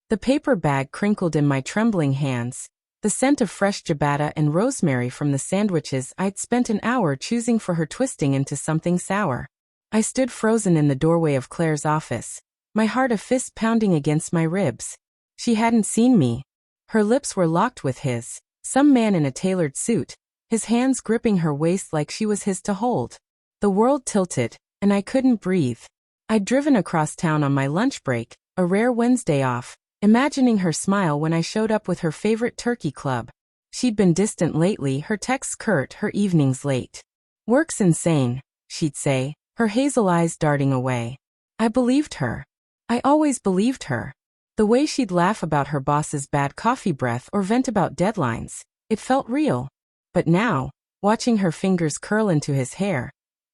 The paper bag crinkled in my trembling hands, the scent of fresh ciabatta and rosemary from the sandwiches I'd spent an hour choosing for her twisting into something sour. I stood frozen in the doorway of Claire's office, my heart a fist pounding against my ribs. She hadn't seen me. Her lips were locked with his, some man in a tailored suit, his hands gripping her waist like she was his to hold. The world tilted, and I couldn't breathe. I'd driven across town on my lunch break, a rare Wednesday off, imagining her smile when I showed up with her favorite turkey club. She'd been distant lately, her texts curt, her evenings late. "Work's insane," she'd say, her hazel eyes darting away. I believed her. I always believed her. The way she'd laugh about her boss's bad coffee breath or vent about deadlines, it felt real. But now, watching her fingers curl into his hair,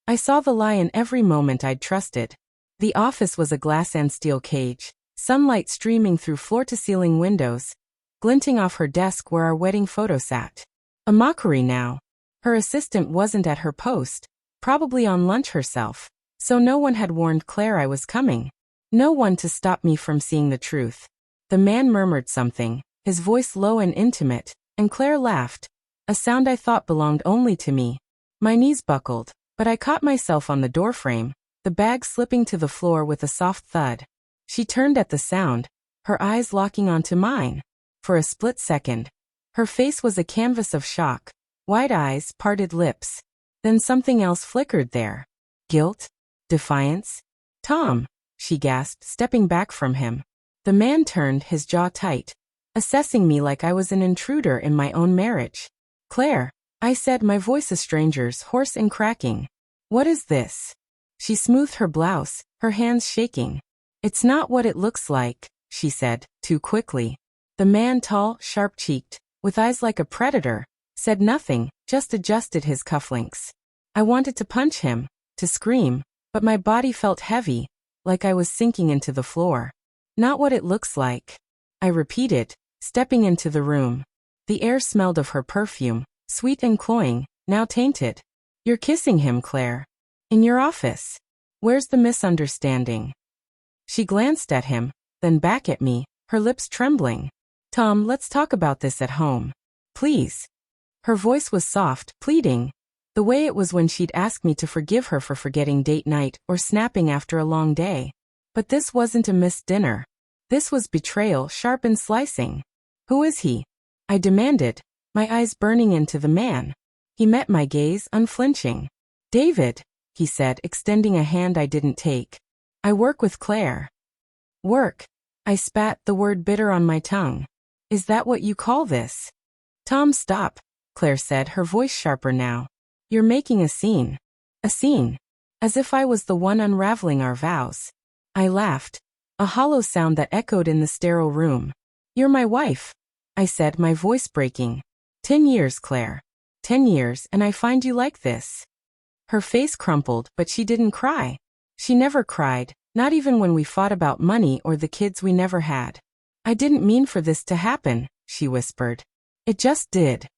I saw the lie in every moment I'd trusted. The office was a glass and steel cage, sunlight streaming through floor-to-ceiling windows, glinting off her desk where our wedding photo sat. A mockery now. Her assistant wasn't at her post, probably on lunch herself, so no one had warned Claire I was coming. No one to stop me from seeing the truth. The man murmured something, his voice low and intimate, and Claire laughed, a sound I thought belonged only to me. My knees buckled, but I caught myself on the doorframe, the bag slipping to the floor with a soft thud. She turned at the sound, her eyes locking onto mine. For a split second, her face was a canvas of shock, wide eyes, parted lips. Then something else flickered there. Guilt? Defiance? "Tom," she gasped, stepping back from him. The man turned, his jaw tight, assessing me like I was an intruder in my own marriage. "Claire," I said, my voice a stranger's, hoarse and cracking. "What is this?" She smoothed her blouse, her hands shaking. "It's not what it looks like," she said, too quickly. The man, tall, sharp-cheeked, with eyes like a predator, said nothing, just adjusted his cufflinks. I wanted to punch him, to scream, but my body felt heavy, like I was sinking into the floor. "Not what it looks like," I repeated, stepping into the room. The air smelled of her perfume, sweet and cloying, now tainted. "You're kissing him, Claire. In your office. Where's the misunderstanding?" She glanced at him, then back at me, her lips trembling. "Tom, let's talk about this at home. Please." Her voice was soft, pleading, the way it was when she'd ask me to forgive her for forgetting date night or snapping after a long day. But this wasn't a missed dinner. This was betrayal, sharp and slicing. "Who is he?" I demanded, my eyes burning into the man. He met my gaze, unflinching. "David," he said, extending a hand I didn't take. "I work with Claire." "Work?" I spat, the word bitter on my tongue. "Is that what you call this?" "Tom, stop," Claire said, her voice sharper now. "You're making a scene." "A scene?" As if I was the one unraveling our vows. I laughed, a hollow sound that echoed in the sterile room. "You're my wife," I said, my voice breaking. 10 years, Claire. 10 years, and I find you like this." Her face crumpled, but she didn't cry. She never cried, not even when we fought about money or the kids we never had. "I didn't mean for this to happen," she whispered. "It just did."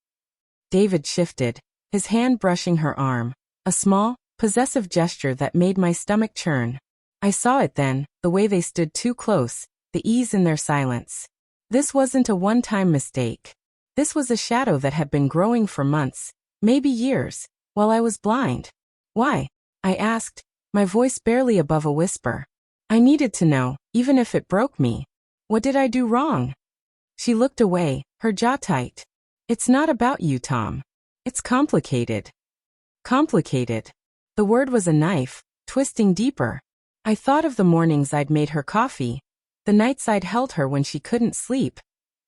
David shifted, his hand brushing her arm, a small, possessive gesture that made my stomach churn. I saw it then, the way they stood too close, the ease in their silence. This wasn't a one-time mistake. This was a shadow that had been growing for months, maybe years, while I was blind. "Why?" I asked, my voice barely above a whisper. I needed to know, even if it broke me. What did I do wrong? She looked away, her jaw tight. "It's not about you, Tom. It's complicated." Complicated. The word was a knife, twisting deeper. I thought of the mornings I'd made her coffee, the nights I'd held her when she couldn't sleep,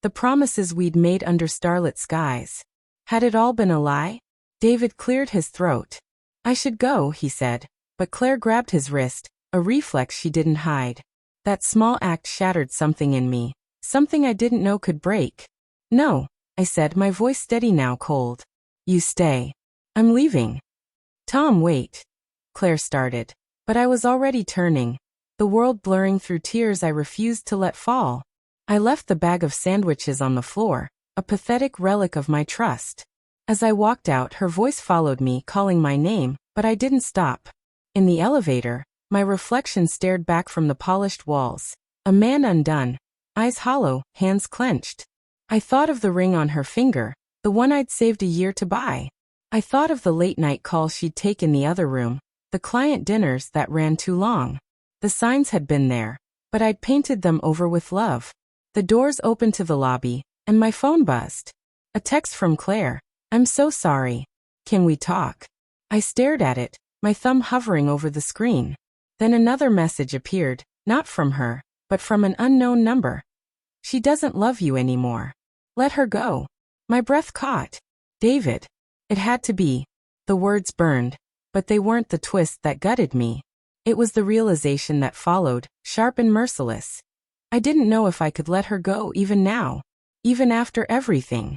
the promises we'd made under starlit skies. Had it all been a lie? David cleared his throat. "I should go," he said, but Claire grabbed his wrist, a reflex she didn't hide. That small act shattered something in me, something I didn't know could break. "No," I said, my voice steady now, cold. "You stay. I'm leaving." "Tom, wait." Claire started, but I was already turning, the world blurring through tears I refused to let fall. I left the bag of sandwiches on the floor, a pathetic relic of my trust. As I walked out, her voice followed me, calling my name, but I didn't stop. In the elevator, my reflection stared back from the polished walls. A man undone, eyes hollow, hands clenched. I thought of the ring on her finger, the one I'd saved a year to buy. I thought of the late-night calls she'd take in the other room, the client dinners that ran too long. The signs had been there, but I'd painted them over with love. The doors opened to the lobby, and my phone buzzed. A text from Claire. "I'm so sorry. Can we talk?" I stared at it, my thumb hovering over the screen. Then another message appeared, not from her, but from an unknown number. "She doesn't love you anymore. Let her go." My breath caught. David. It had to be. The words burned, but they weren't the twist that gutted me. It was the realization that followed, sharp and merciless. I didn't know if I could let her go even now, even after everything.